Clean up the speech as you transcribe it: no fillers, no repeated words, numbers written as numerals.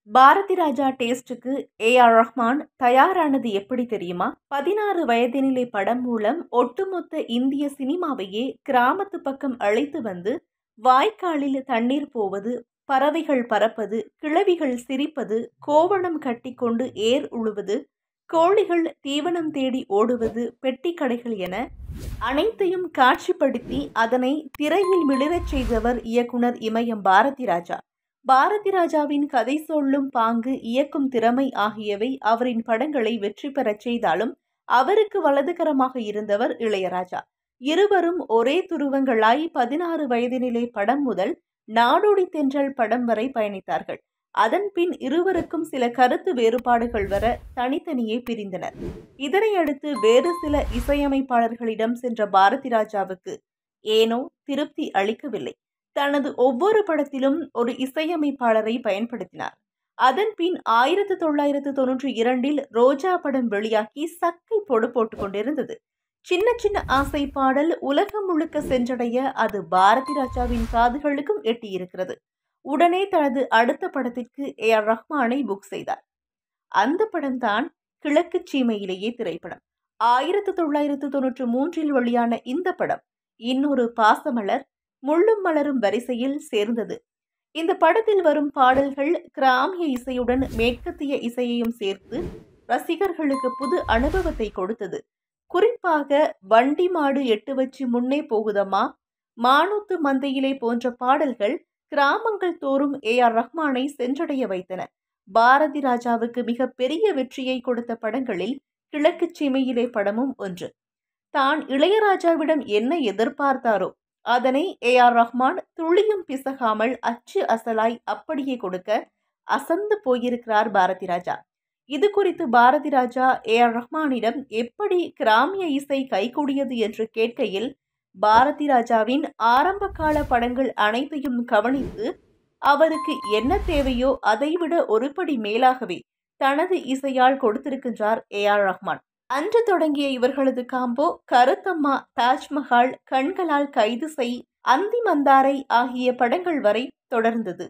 Bharathi Raja டேஸ்டுக்கு A.R.. Rahman தயாரானது எப்படி தெரியுமா? 16 வயதினிலே படம் மூலம் ஒட்டுமொத்த இந்திய சினிமாவையே கிராமத்து பக்கம் அழைத்து வந்து, வாய்க்காலில் தண்ணீர் போவது, பறவைகள் பறப்பது, கிழவிகள் சிரிப்பது, கோவணம் கட்டிக்கொண்டு ஏர் உழுவது, கோழிகள் தீவனம் தேடி ஓடுவது, பெட்டி கடைகள் என அனைத்தையும் காட்சிப்படுத்தி அதனை திரையில் மிளிரச் செய்தவர் இயக்குனர் இமயம் பாரதி ராஜா. பாரதி ராஜாவின் கதை சொல்லும் பாங்கு, இயக்கும் திறமை ஆகியவை அவரின் படங்களை வெற்றி பெறச் செய்தாலும் அவருக்கு வலதுகரமாக இருந்தவர் இளையராஜா. இருவரும் ஒரே துருவங்களாய் 16 வயதினிலே படம் முதல் நாடோடி தென்றல் படம் வரை பயணித்தார்கள். அதன் பின் இருவருக்கும் சில கருத்து வேறுபாடுகள் வர தனித்தனியே பிரிந்தனர். இதனையடுத்து வேறு சில இசையமைப்பாளர்களிடம் சென்ற பாரதி ராஜாவுக்கு ஏனோ திருப்தி அளிக்கவில்லை. தனது ஒவ்வொரு படத்திலும் ஒரு இசையமைப்பாளரை பயன்படுத்தினார். அதன் பின் 1992 ரோஜா படம் வெளியாகி சக்கை பொடு போட்டுக் கொண்டிருந்தது. சின்ன சின்ன ஆசை பாடல் உலகம் முழுக்க சென்றடைய அது பாரதி ராஜாவின் காதுகளுக்கும் எட்டியிருக்கிறது. உடனே தனது அடுத்த படத்திற்கு ஏ.ஆர். ரஹ்மானை புக் செய்தார். அந்த படம்தான் கிழக்கு சீமையிலேயே திரைப்படம். 1993 வெளியான இந்த படம் இன்னொரு பாசமலர், முள்ளும் மலரும் வரிசையில் சேர்ந்தது. இந்த படத்தில் வரும் பாடல்கள் கிராமிய இசையுடன் மேற்கத்திய இசையையும் சேர்த்து ரசிகர்களுக்கு புது அனுபவத்தை கொடுத்தது. குறிப்பாக வண்டி மாடு எட்டு வச்சு முன்னே போகுதம்மா, மானூத்து மந்தையிலே போன்ற பாடல்கள் கிராமங்கள் தோறும் ஏ.ஆர். ரஹ்மானை சென்றடைய வைத்தன. பாரதி ராஜாவுக்கு மிக பெரிய வெற்றியை கொடுத்த படங்களில் கிழக்கு சீமையிலே படமும் ஒன்று. தான் இளையராஜாவிடம் என்ன எதிர்பார்த்தாரோ அதனை ஏ.ஆர். ரஹ்மான் துளியும் பிசகாமல் அச்சு அசலாய் அப்படியே கொடுக்க அசந்து போயிருக்கிறார் பாரதி ராஜா. இது குறித்து பாரதி ராஜா ஏ.ஆர். ரஹ்மானிடம் எப்படி கிராமிய இசை கைகூடியது என்று கேட்கையில், பாரதி ராஜாவின் ஆரம்ப கால படங்கள் அனைத்தையும் கவனித்து அவருக்கு என்ன தேவையோ அதைவிட ஒருபடி மேலாகவே தனது இசையால் கொடுத்திருக்கின்றார் ஏ.ஆர். ரஹ்மான். அன்று தொடங்கிய இவர்களது காம்போ கருத்தம்மா, தாஜ்மஹால், கண்களால் கைது செய், அந்தி மந்தாரை ஆகிய படங்கள் வரை தொடர்ந்தது.